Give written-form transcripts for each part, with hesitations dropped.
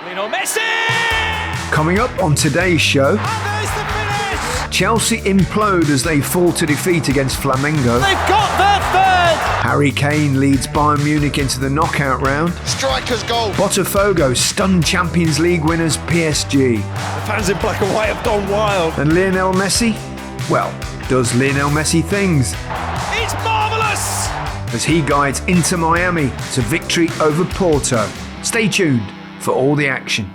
Lionel Messi! Coming up on today's show, And there's the finish! Chelsea implode as they fall to defeat against Flamengo. They've got their third! Harry Kane leads Bayern Munich into the knockout round. Striker's goal. Botafogo stun Champions League winners PSG. The fans in black and white have gone wild. And Lionel Messi? Well, does Lionel Messi things It's marvellous! as he guides Inter Miami to victory over Porto. Stay tuned for all the action.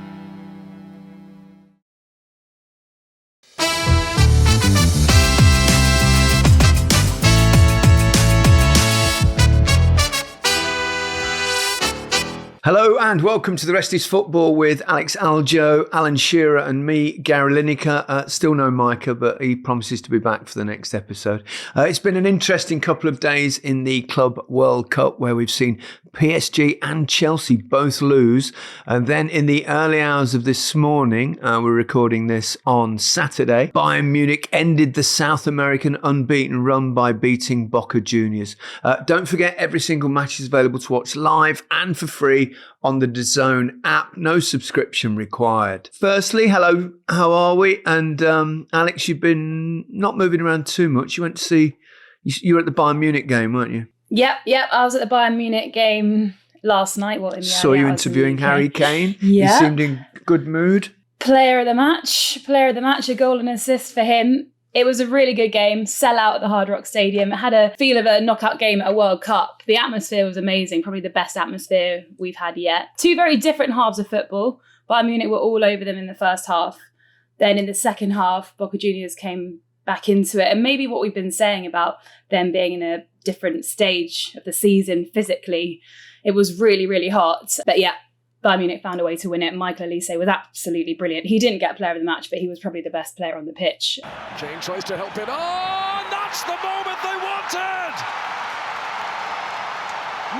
Hello and welcome to The Rest is Football with Alex Aljoe, Alan Shearer and me, Gary Lineker. Still no Micah, but he promises to be back for the next episode. It's been an interesting couple of days in the Club World Cup where we've seen PSG and Chelsea both lose. And then in the early hours of this morning, we're recording this on Saturday, Bayern Munich ended the South American unbeaten run by beating Boca Juniors. Don't forget, every single match is available to watch live and for free on the DAZN app. No subscription required. Firstly, hello, how are we? And Alex, you've been not moving around too much. You went to see, you were at the Bayern Munich game, weren't you? Yep. I was at the Bayern Munich game last night. Saw you interviewing Harry Kane. Yeah. He seemed in good mood. Player of the match, a goal and assist for him. It was a really good game, sell out at the Hard Rock Stadium. It had a feel of a knockout game at a World Cup. The atmosphere was amazing, probably the best atmosphere we've had yet. Two very different halves of football. Bayern Munich were all over them in the first half. Then in the second half, Boca Juniors came back into it. And maybe what we've been saying about them being in a different stage of the season physically, it was really, really hot. But yeah, Bayern Munich found a way to win it. Michael Olise was absolutely brilliant. He didn't get player of the match, but he was probably the best player on the pitch. Jane tries to help it. Oh, and that's the moment they wanted!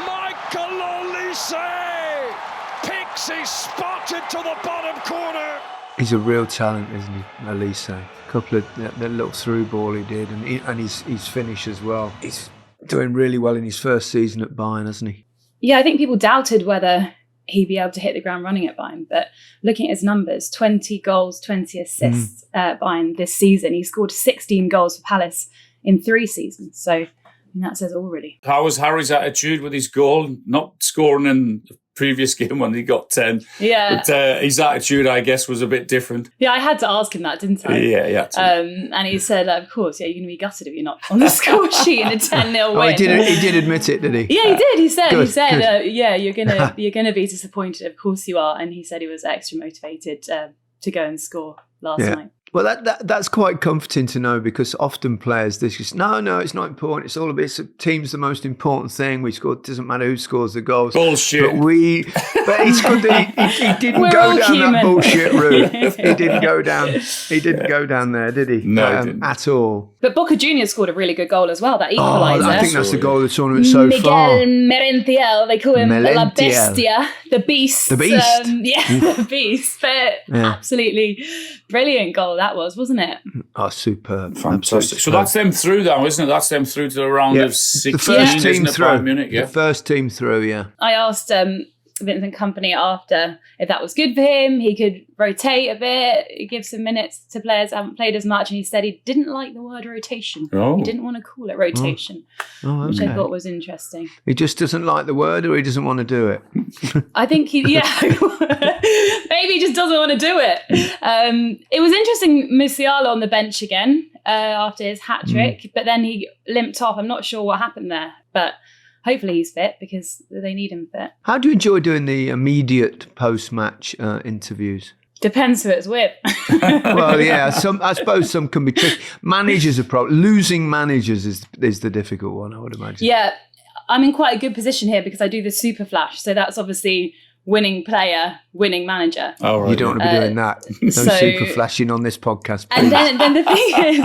Michael Olise picks his spot into the bottom corner. He's a real talent, isn't he, Olise? A couple of that little through ball he did, and his finish as well. He's doing really well in his first season at Bayern, hasn't he? Yeah, I think people doubted whether he'd be able to hit the ground running at Bayern, but looking at his numbers, 20 goals, 20 assists at Bayern this season. He scored 16 goals for Palace in 3 seasons, so that says all really. How was Harry's attitude with his goal? Not scoring in the previous game when he got 10. Yeah. But his attitude, I guess, was a bit different. Yeah, I had to ask him that, didn't I? Yeah. And he said, of course, you're going to be gutted if you're not on the score sheet in a 10-0 win. He did admit it, did he? Yeah, he did. He said, Good. you're gonna be disappointed. Of course you are. And he said he was extra motivated to go and score last night. Well, that's quite comforting to know, because often players, they just, no, it's not important. It's all a bit, team's the most important thing. We score, it doesn't matter who scores the goals. Bullshit. But it's good that he didn't We're go all down human. that bullshit route. He didn't go down there, did he? No, he didn't. At all. But Boca Juniors scored a really good goal as well, that equaliser. I think that's the goal of the tournament so far. Miguel Merentiel, they call him La Merentiel. Bestia, the Beast. The Beast. The Beast. But absolutely brilliant goal that was, wasn't it? Oh, superb. Fantastic. So that's them through now, isn't it? That's them through to the round of 16, the first team isn't it, through. Bayern Munich, The first team through, yeah. I asked Vincent Kompany after if that was good for him. He could rotate a bit, give some minutes to players who haven't played as much, and he said he didn't like the word rotation. Oh. He didn't want to call it rotation, which I thought was interesting. He just doesn't like the word, or he doesn't want to do it? I think maybe he just doesn't want to do it. It was interesting, Musiala on the bench again after his hat-trick, but then he limped off. I'm not sure what happened there, but hopefully he's fit because they need him fit. How do you enjoy doing the immediate post-match interviews? Depends who it's with. Well, yeah, I suppose some can be tricky. Managers are probably losing managers is the difficult one, I would imagine. Yeah, I'm in quite a good position here because I do the super flash, so that's obviously winning player, winning manager. Oh, right. You don't want to be doing that. No super flashing on this podcast, please. And then the thing is,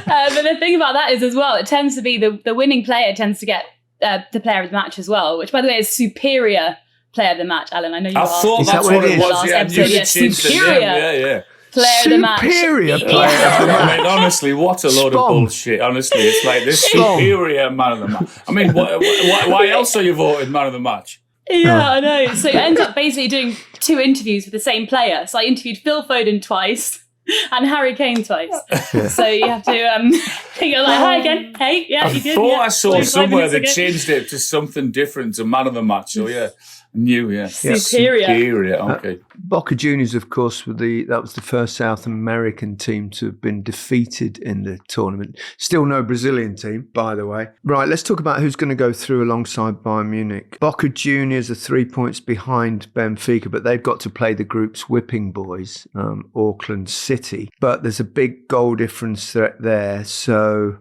but the thing about that is as well, it tends to be the winning player tends to get the player of the match as well, which by the way is superior player of the match. Alan, I know you I asked. thought that's what it was. last Yeah, episode. you changed the name. Yeah. Player of the match. Superior player Yeah. of the I match. mean, honestly, what a load of bullshit. Honestly, it's like this Spong. superior man of the match. I mean, why else are you voted man of the match? Yeah, I know. So I ended up basically doing 2 interviews with the same player. So I interviewed Phil Foden twice and Harry Kane twice. Yeah. So you have to you're like, hi again. Hey, yeah, you good? I saw somewhere they changed it to something different, to man of the match. So yeah. Superior. Okay. Boca Juniors, of course, that was the first South American team to have been defeated in the tournament. Still no Brazilian team, by the way. Right, let's talk about who's going to go through alongside Bayern Munich. Boca Juniors are 3 points behind Benfica, but they've got to play the group's whipping boys, Auckland City. But there's a big goal difference there, so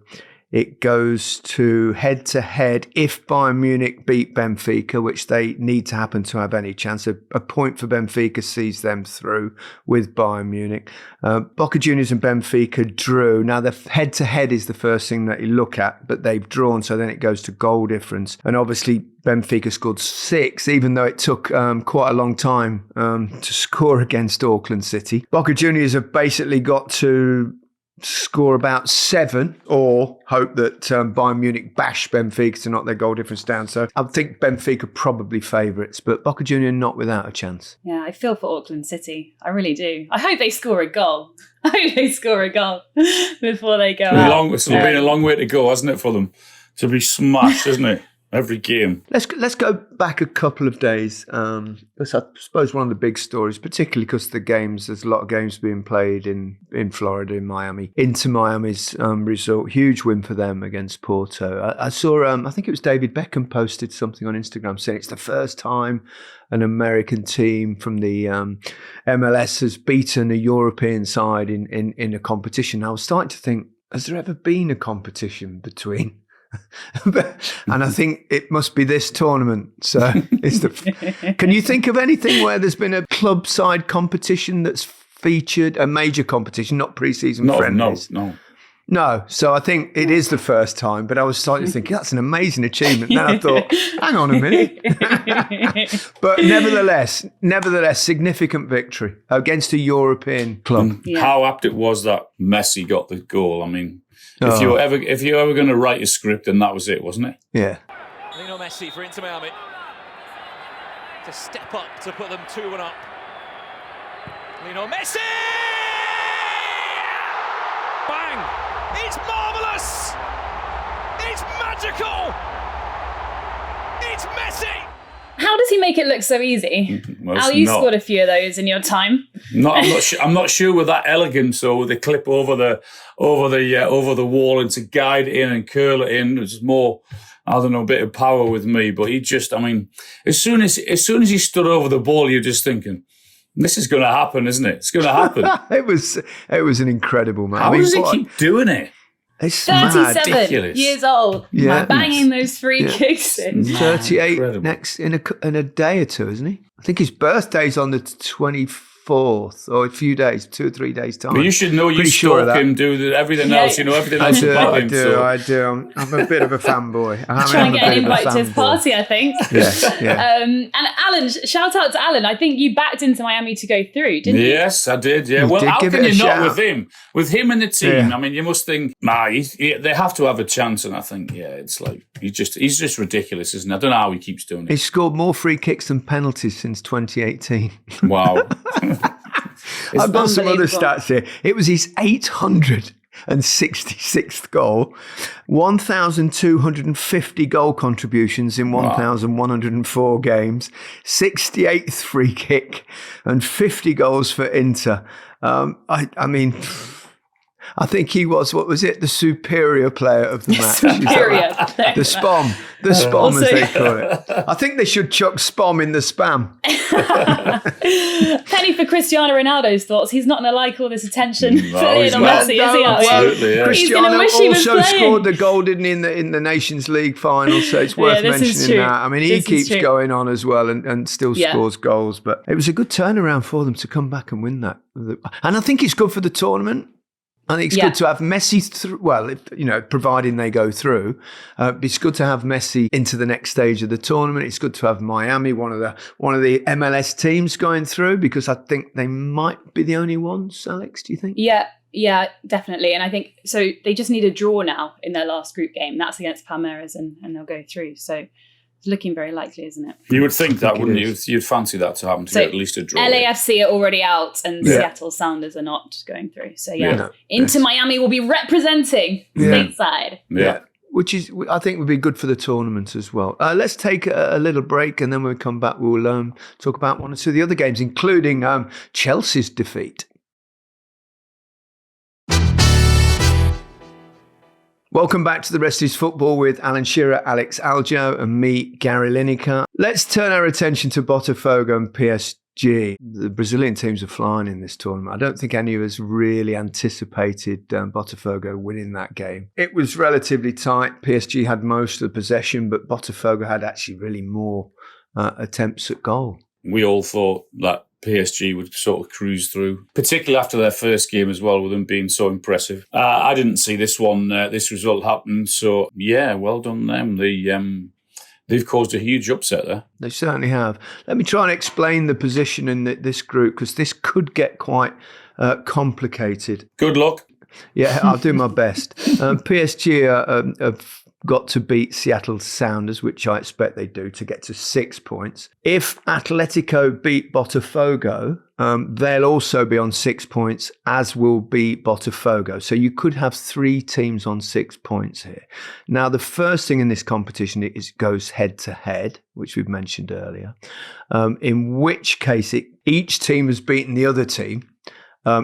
it goes to head-to-head if Bayern Munich beat Benfica, which they need to happen to have any chance. A point for Benfica sees them through with Bayern Munich. Boca Juniors and Benfica drew. Now, the head-to-head is the first thing that you look at, but they've drawn, so then it goes to goal difference. And obviously, Benfica scored 6, even though it took quite a long time to score against Auckland City. Boca Juniors have basically got to score about 7 or hope that Bayern Munich bash Benfica to knock their goal difference down. So I think Benfica probably favourites, but Boca Juniors not without a chance. Yeah, I feel for Auckland City. I really do. I hope they score a goal. Before they go out. It's been a long way to go, hasn't it, for them? To be smashed, isn't it? Every game. Let's go back a couple of days. That's, I suppose, one of the big stories, particularly because there's a lot of games being played in Florida, in Miami. Inter Miami's result, huge win for them against Porto. I saw, I think it was David Beckham posted something on Instagram saying it's the first time an American team from the MLS has beaten a European side in a competition. I was starting to think, has there ever been a competition between? And I think it must be this tournament. So can you think of anything where there's been a club side competition that's featured a major competition, not pre-season friendlies? No. So I think it is the first time, but I was starting to think that's an amazing achievement. Then I thought, hang on a minute. But nevertheless, significant victory against a European club. Yeah. How apt it was that Messi got the goal. I mean, if you were ever going to write a script, then that was it, wasn't it? Yeah. Lionel Messi for Inter Miami to step up to put them 2-1 up. Lionel Messi! Bang! It's marvellous! It's magical! It's Messi! How does he make it look so easy? Well, Al, you scored a few of those in your time. I'm not sure with that elegance or with the clip over the wall and to guide it in and curl it in. It's more, I don't know, a bit of power with me. But he just, I mean, as soon as he stood over the ball, you're just thinking, this is going to happen, isn't it? It's going to happen. It was an incredible match. How does he keep doing it? It's 37 years old, yeah, banging those free kicks in. 38 next in a day or two, isn't he? I think his birthday's on the 24th, or a few days, 2 or 3 days time. But you should know you stalk him, do everything else. You know everything else about him. I do. I'm a bit of a fanboy. Try and get an invite to his party, I think. Yeah. And Alan, shout out to Alan. I think you backed Inter Miami to go through, didn't you? Yes, I did. Yeah. Well, how can you not with him? With him in the team, I mean, you must think, they have to have a chance. And I think, it's like he's just ridiculous, isn't it? I don't know how he keeps doing it. He's scored more free kicks than penalties since 2018. Wow. I've got some other stats here. It was his 866th goal, 1,250 goal contributions in 1,104 games, 68th free kick, and 50 goals for Inter. I mean, I think he was, what was it? The superior player of the match. Superior. The spom. The spom, as they call it. I think they should chuck spom in the spam. Penny for Cristiano Ronaldo's thoughts. He's not going to like all this attention for Lionel Messi, is he? Absolutely, yeah. Cristiano also scored the goal, didn't he, in the Nations League final, so it's worth mentioning that. I mean, he keeps going on as well and still scores goals, but it was a good turnaround for them to come back and win that. And I think it's good for the tournament. I think it's good to have Messi providing they go through. It's good to have Messi into the next stage of the tournament. It's good to have Miami, one of the MLS teams, going through, because I think they might be the only ones. Alex, do you think? Yeah, definitely. And I think so. They just need a draw now in their last group game. That's against Palmeiras, and they'll go through. So It's looking very likely, isn't it? You would think that, wouldn't you? You'd fancy that to happen to get at least a draw. LAFC are already out and Seattle Sounders are not going through. So, Inter Miami will be representing stateside. Yeah. Which is, I think, would be good for the tournament as well. Let's take a little break, and then when we come back, we'll talk about one or two of the other games, including Chelsea's defeat. Welcome back to The Rest is Football with Alan Shearer, Alex Aljoe and me, Gary Lineker. Let's turn our attention to Botafogo and PSG. The Brazilian teams are flying in this tournament. I don't think any of us really anticipated Botafogo winning that game. It was relatively tight. PSG had most of the possession, but Botafogo had actually really more attempts at goal. We all thought that PSG would sort of cruise through, particularly after their first game as well, with them being so impressive. I didn't see this result happen. So, well done them. They've caused a huge upset there. They certainly have. Let me try and explain the position in this group, because this could get quite complicated. Good luck. Yeah, I'll do my best. PSG have got to beat Seattle Sounders, which I expect they do, to get to 6 points. If Atletico beat Botafogo, they'll also be on 6 points, as will be Botafogo. So you could have 3 teams on 6 points here. Now, the first thing in this competition goes head-to-head, which we've mentioned earlier, in which case each team has beaten the other team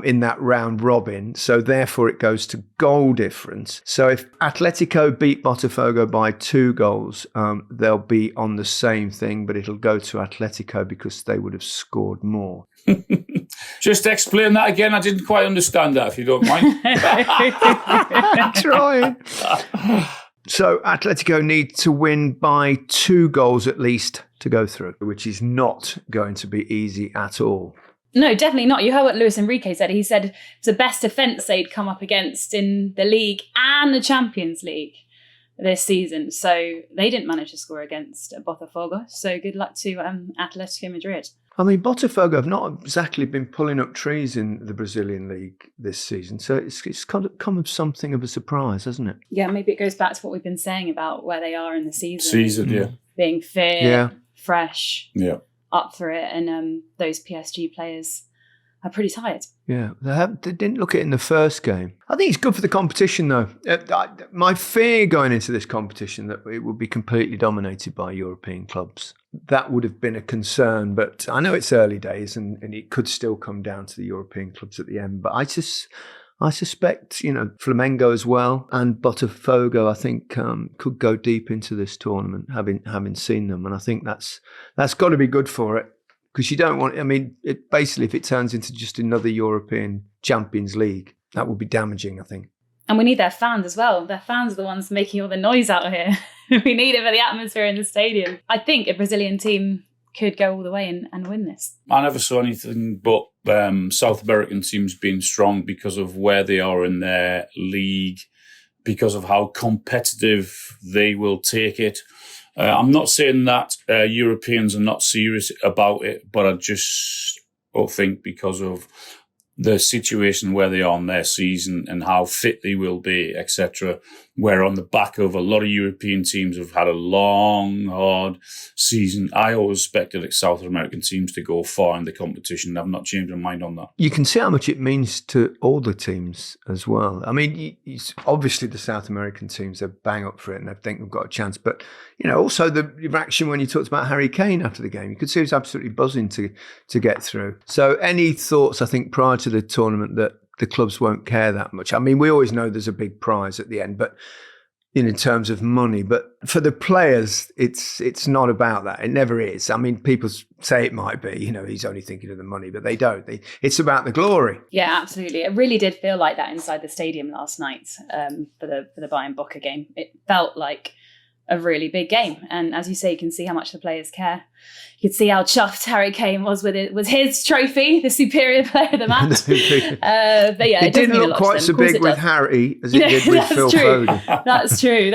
in that round robin, so therefore it goes to goal difference. So if Atletico beat Botafogo by 2 goals, they'll be on the same thing, but it'll go to Atletico because they would have scored more. Just explain that again. I didn't quite understand that, if you don't mind. Trying. So Atletico need to win by 2 goals at least to go through, which is not going to be easy at all. No, definitely not. You heard what Luis Enrique said. He said it's the best defence they'd come up against in the league and the Champions League this season. So they didn't manage to score against Botafogo. So good luck to Atletico Madrid. I mean, Botafogo have not exactly been pulling up trees in the Brazilian league this season. So it's kind of come as something of a surprise, hasn't it? Yeah, maybe it goes back to what we've been saying about where they are in the season. Being fit, fresh. Yeah. Up for it, and those PSG players are pretty tired. Yeah, they didn't look it in the first game. I think it's good for the competition, though. My fear going into this competition that it would be completely dominated by European clubs. That would have been a concern, but I know it's early days, and it could still come down to the European clubs at the end. But I suspect, Flamengo as well and Botafogo, I think, could go deep into this tournament, having seen them. And I think that's got to be good for it, because you don't want, basically, if it turns into just another European Champions League, that would be damaging, I think. And we need their fans as well. Their fans are the ones making all the noise out here. We need it for the atmosphere in the stadium. I think a Brazilian team could go all the way and win this. I never saw anything but South American teams being strong because of where they are in their league, because of how competitive they will take it. I'm not saying that Europeans are not serious about it, but I just think because of the situation where they are in their season and how fit they will be, etc., where on the back of a lot of European teams have had a long, hard season. I always expected South American teams to go far in the competition. I've not changed my mind on that. You can see how much it means to all the teams as well. I mean, obviously the South American teams, they're bang up for it and they think they've got a chance. But, also the reaction when you talked about Harry Kane after the game, you could see he was absolutely buzzing to get through. So any thoughts, I think, prior to the tournament that the clubs won't care that much? I mean, we always know there's a big prize at the end, but in terms of money, but for the players, it's not about that. It never is. I mean, people say it might be, he's only thinking of the money, but they don't. It's about the glory. Yeah, absolutely. It really did feel like that inside the stadium last night for the Bayern Boca game. It felt like a really big game. And as you say, you can see how much the players care. You could see how chuffed Harry Kane was with it. Was his trophy, the superior player of the match. But yeah, it didn't look quite so big with Harry as it did with Phil Foden. That's true.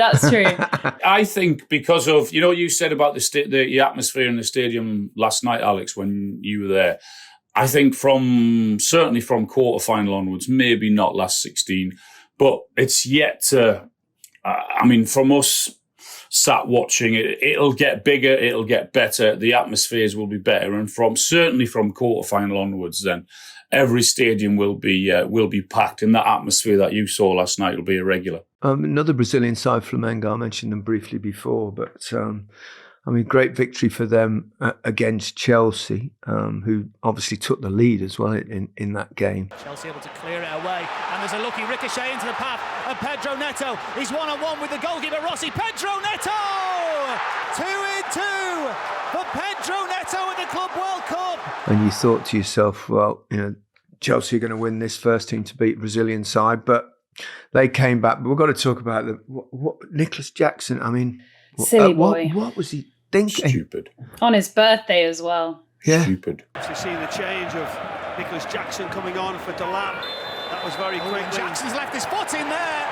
I think because of, you said about the atmosphere in the stadium last night, Alex, when you were there. I think certainly from quarter-final onwards, maybe not last 16, but it's yet to, from us sat watching it. It'll get bigger, it'll get better, the atmospheres will be better, and certainly from quarter-final onwards, then every stadium will be packed, and that atmosphere that you saw last night will be irregular. Another Brazilian side, Flamengo, I mentioned them briefly before, but great victory for them against Chelsea, who obviously took the lead as well in that game. Chelsea able to clear it away, and there's a lucky ricochet into the path of Pedro Neto. He's one-on-one with the goalkeeper Rossi. Pedro Neto! 2-2 for Pedro Neto at the Club World Cup. And you thought to yourself, well, Chelsea are going to win this, first team to beat Brazilian side, but they came back. But we've got to talk about what Nicolas Jackson. I mean, silly boy. What was he thinking? Stupid. On his birthday as well. Yeah. Stupid. You've seen the change of Nicolas Jackson coming on for Delap. That was very quick. Jackson's left his foot in there.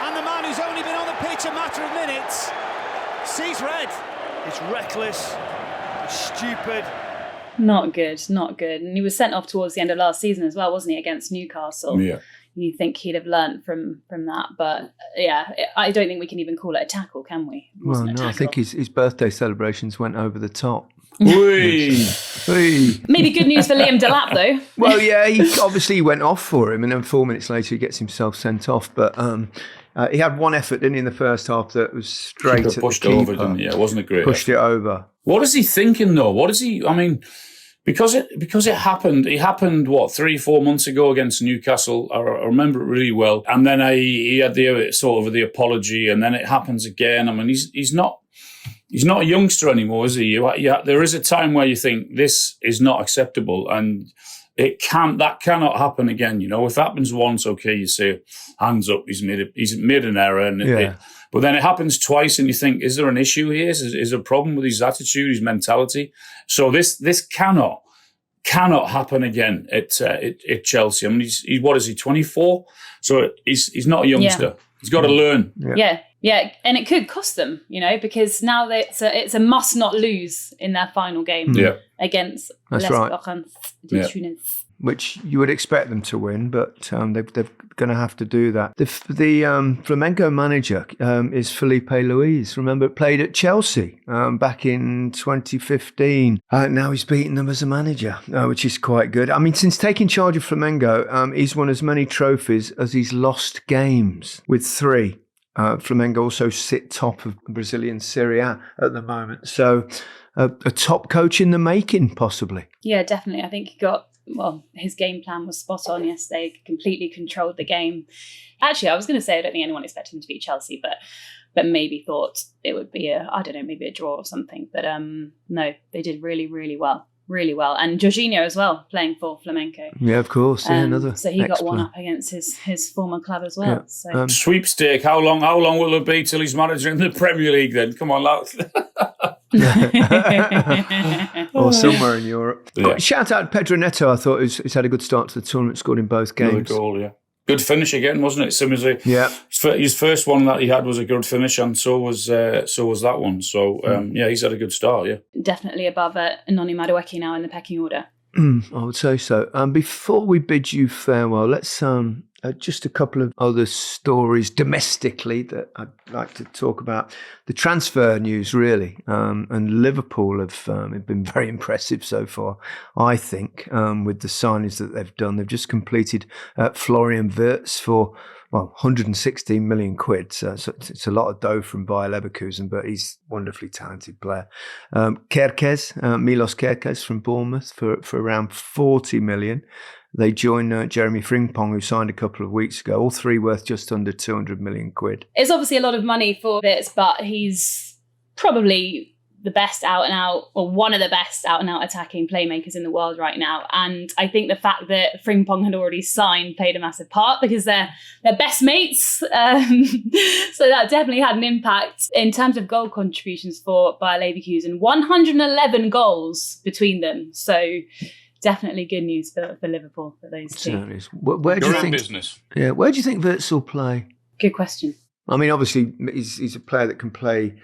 And the man who's only been on the pitch a matter of minutes sees red. It's reckless. It's stupid. Not good. And he was sent off towards the end of last season as well, wasn't he, against Newcastle? Yeah. You think he'd have learnt from that, but yeah, I don't think we can even call it a tackle, can we? Well, no, I think his birthday celebrations went over the top. Whee! Maybe good news for Liam Delap, though. Well, yeah, he obviously went off for him, and then 4 minutes later he gets himself sent off. But he had one effort, didn't he, in the first half that was straight at the pushed keeper. over, didn't he? Yeah, it wasn't a great Pushed effort. it over. What is he thinking, though? What is he? I mean, because it happened. It happened 3-4 months ago against Newcastle. I remember it really well. And then he had the sort of the apology, and then it happens again. I mean, he's not a youngster anymore, is he? There is a time where you think this is not acceptable, and that cannot happen again. If it happens once, okay, you say hands up. He's made an error, and but then it happens twice, and you think, is there an issue here? Is there a problem with his attitude, his mentality? So this cannot happen again at Chelsea. I mean, what is he, 24? So he's not a youngster. Yeah. He's got to learn. Yeah, and it could cost them, because now it's a must not lose in their final game against That's Les right. Orans de Tunis. Which you would expect them to win, but they're going to have to do that. The Flamengo manager is Felipe Luis. Remember, played at Chelsea back in 2015. Now he's beaten them as a manager, which is quite good. I mean, since taking charge of Flamengo, he's won as many trophies as he's lost games, with 3. Flamengo also sit top of Brazilian Serie A at the moment. So a top coach in the making, possibly. Yeah, definitely. I think his game plan was spot on yesterday. Completely controlled the game. Actually, I was going to say I don't think anyone expected him to beat Chelsea, but maybe thought it would be maybe a draw or something. But no, they did really, really well. Really well. And Jorginho as well, playing for Flamenco. Yeah, of course. Yeah, another. So he got one up against his former club as well. Yeah. So. Sweepstake. How long will it be till he's manager in the Premier League then? Come on, lads. Or somewhere in Europe. Yeah. Shout out Pedro Neto. I thought he's had a good start to the tournament, scored in both games. Another goal, yeah. Good finish again, wasn't it? Similar to his first one that he had was a good finish, and so was that one. So he's had a good start. Yeah, definitely above Noni Madueke now in the pecking order. I would say so. Before we bid you farewell, let's just a couple of other stories domestically that I'd like to talk about. The transfer news, really, and Liverpool have been very impressive so far, I think, with the signings that they've done. They've just completed Florian Wirtz for 116 million quid. So it's a lot of dough from Bayer Leverkusen, but he's a wonderfully talented player. Milos Kerkez from Bournemouth for around 40 million. They join Jeremy Frimpong, who signed a couple of weeks ago. All 3 worth just under 200 million quid. It's obviously a lot of money for this, but he's probably the best out and out, or one of the best out and out attacking playmakers in the world right now. And I think the fact that Frimpong had already signed played a massive part, because they're best mates. So that definitely had an impact in terms of goal contributions for Bayer Leverkusen. 111 goals between them. So definitely good news for Liverpool, for those two. Where do you think? Business. Yeah, where do you think Wirtz will play? Good question. I mean, obviously, he's a player that can play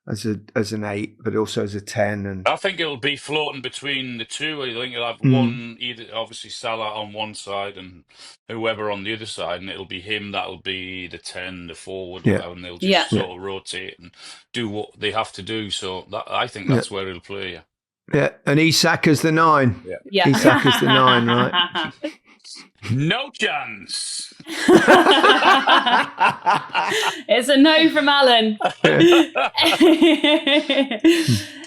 as an 8, but also as a 10. And I think it'll be floating between the two. I think you'll have one, either obviously Salah on one side and whoever on the other side, and it'll be him that'll be the 10, the forward, and they'll just sort of rotate and do what they have to do. So I think that's where it'll play. Yeah. Yeah, and Isak as the 9. Yeah. Isak as the 9, right? No chance. It's a no from Alan.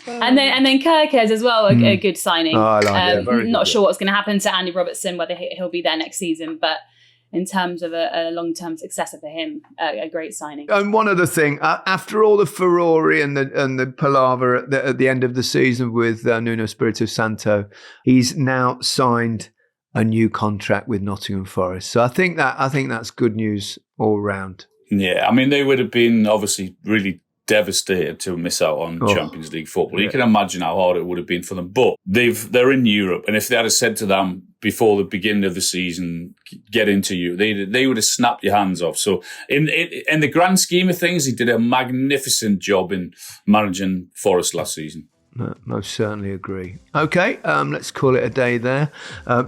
and then Kirkes as well, a good signing. Oh, I like it. Not sure what's going to happen to Andy Robertson, whether he'll be there next season, but in terms of a long-term successor for him, a great signing. And one other thing, after all the furore and the palaver at the end of the season with Nuno Espirito Santo, he's now signed a new contract with Nottingham Forest. So I think that's good news all round. Yeah, I mean, they would have been obviously really devastated to miss out on Champions League football. You can imagine how hard it would have been for them. But they're in Europe, and if they had said to them before the beginning of the season, get into you, they would have snapped your hands off. So in the grand scheme of things, he did a magnificent job in managing Forest last season. Most certainly agree. Okay, let's call it a day there.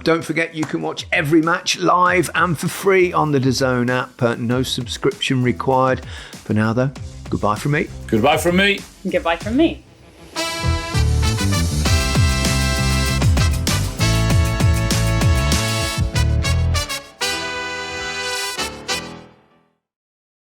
Don't forget you can watch every match live and for free on the DAZN app. No subscription required. For now, though, goodbye from me. Goodbye from me. Goodbye from me.